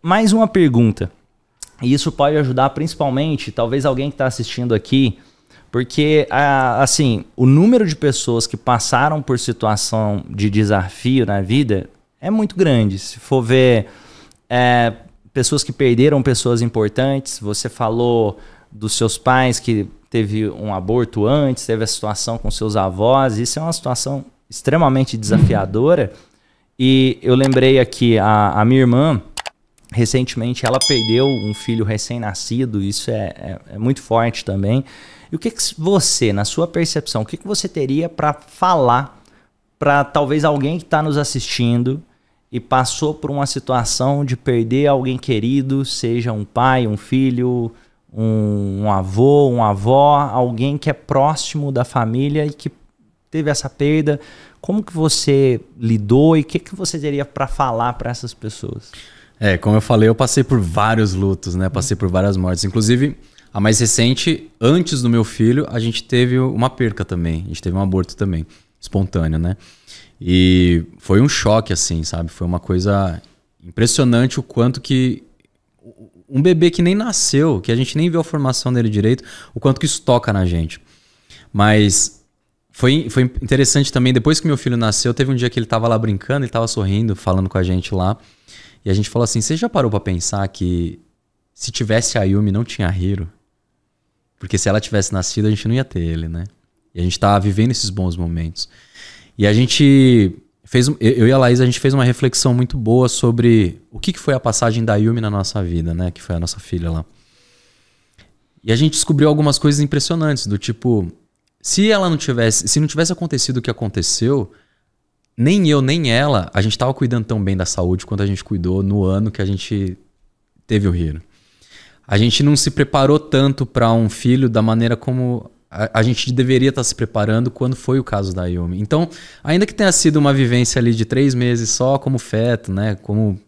mais uma pergunta. E isso pode ajudar principalmente, talvez alguém que está assistindo aqui, porque, assim, o número de pessoas que passaram por situação de desafio na vida é muito grande. Se for ver pessoas que perderam pessoas importantes, você falou dos seus pais que teve um aborto antes, teve a situação com seus avós, isso é uma situação extremamente desafiadora. E eu lembrei aqui, a minha irmã, recentemente, ela perdeu um filho recém-nascido, isso é muito forte também. E o que você, na sua percepção, o que você teria para falar para talvez alguém que está nos assistindo e passou por uma situação de perder alguém querido, seja um pai, um filho, um avô, uma avó, alguém que é próximo da família e que teve essa perda? Como que você lidou e o que você teria para falar para essas pessoas? Como eu falei, eu passei por vários lutos, né? Passei por várias mortes. Inclusive, a mais recente, antes do meu filho, a gente teve uma perca também. A gente teve um aborto também, espontâneo, né? E foi um choque, assim, sabe? Foi uma coisa impressionante o quanto que um bebê que nem nasceu, que a gente nem viu a formação dele direito, o quanto que isso toca na gente. Mas foi interessante também, depois que meu filho nasceu, teve um dia que ele tava lá brincando, ele tava sorrindo, falando com a gente lá. E a gente falou assim, você já parou pra pensar que se tivesse a Yumi não tinha Hiro? Porque se ela tivesse nascido, a gente não ia ter ele, né? E a gente tava vivendo esses bons momentos. E a gente fez, eu e a Laís, a gente fez uma reflexão muito boa sobre o que foi a passagem da Yumi na nossa vida, né? Que foi a nossa filha lá. E a gente descobriu algumas coisas impressionantes, do tipo, se não tivesse acontecido o que aconteceu, nem eu, nem ela, a gente tava cuidando tão bem da saúde quanto a gente cuidou no ano que a gente teve o Hiro. A gente não se preparou tanto para um filho da maneira como a gente deveria estar se preparando quando foi o caso da Yumi. Então, ainda que tenha sido uma vivência ali de 3 meses só como feto, né, como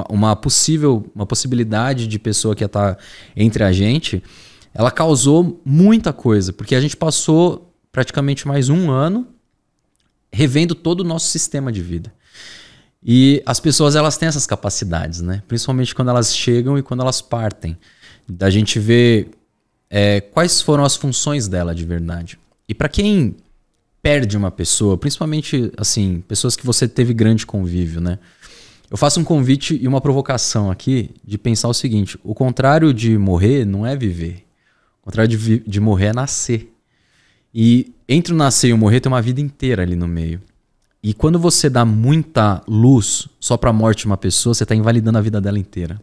uma possibilidade de pessoa que ia estar entre a gente, ela causou muita coisa, porque a gente passou praticamente mais 1 ano revendo todo o nosso sistema de vida. E as pessoas, elas têm essas capacidades, né? Principalmente quando elas chegam e quando elas partem. Da gente ver quais foram as funções dela de verdade. E para quem perde uma pessoa, principalmente assim, pessoas que você teve grande convívio, né? Eu faço um convite e uma provocação aqui de pensar o seguinte: o contrário de morrer não é viver. O contrário de morrer é nascer. E entre o nascer e o morrer tem uma vida inteira ali no meio. E quando você dá muita luz só para a morte de uma pessoa, você está invalidando a vida dela inteira.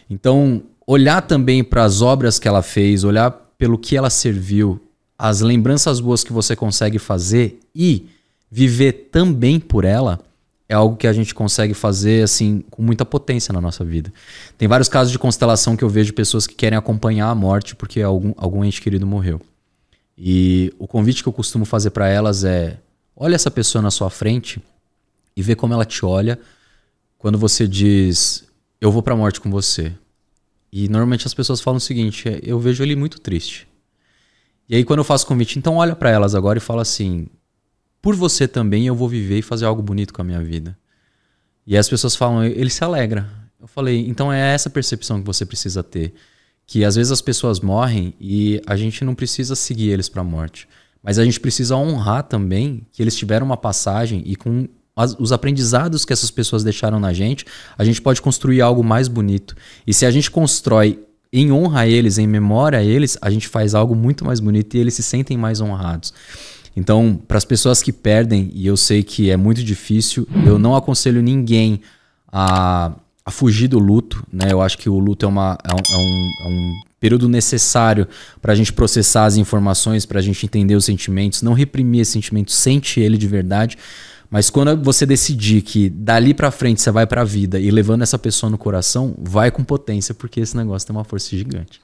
Então, olhar também para as obras que ela fez, olhar pelo que ela serviu, as lembranças boas que você consegue fazer e viver também por ela, é algo que a gente consegue fazer assim com muita potência na nossa vida. Tem vários casos de constelação que eu vejo de pessoas que querem acompanhar a morte porque algum ente querido morreu. E o convite que eu costumo fazer para elas é: olha essa pessoa na sua frente e vê como ela te olha quando você diz, eu vou para a morte com você. E normalmente as pessoas falam o seguinte: eu vejo ele muito triste. E aí quando eu faço o convite, então olha para elas agora e fala assim: por você também eu vou viver e fazer algo bonito com a minha vida. E aí as pessoas falam, ele se alegra. Eu falei, então é essa percepção que você precisa ter. Que às vezes as pessoas morrem e a gente não precisa seguir eles para a morte. Mas a gente precisa honrar também que eles tiveram uma passagem e com os aprendizados que essas pessoas deixaram na gente, a gente pode construir algo mais bonito. E se a gente constrói em honra a eles, em memória a eles, a gente faz algo muito mais bonito e eles se sentem mais honrados. Então, para as pessoas que perdem, e eu sei que é muito difícil, eu não aconselho ninguém a fugir do luto, né? Eu acho que o luto é um período necessário para a gente processar as informações, para a gente entender os sentimentos, não reprimir esse sentimento, sente ele de verdade. Mas quando você decidir que dali para frente você vai para a vida e levando essa pessoa no coração, vai com potência, porque esse negócio tem uma força gigante.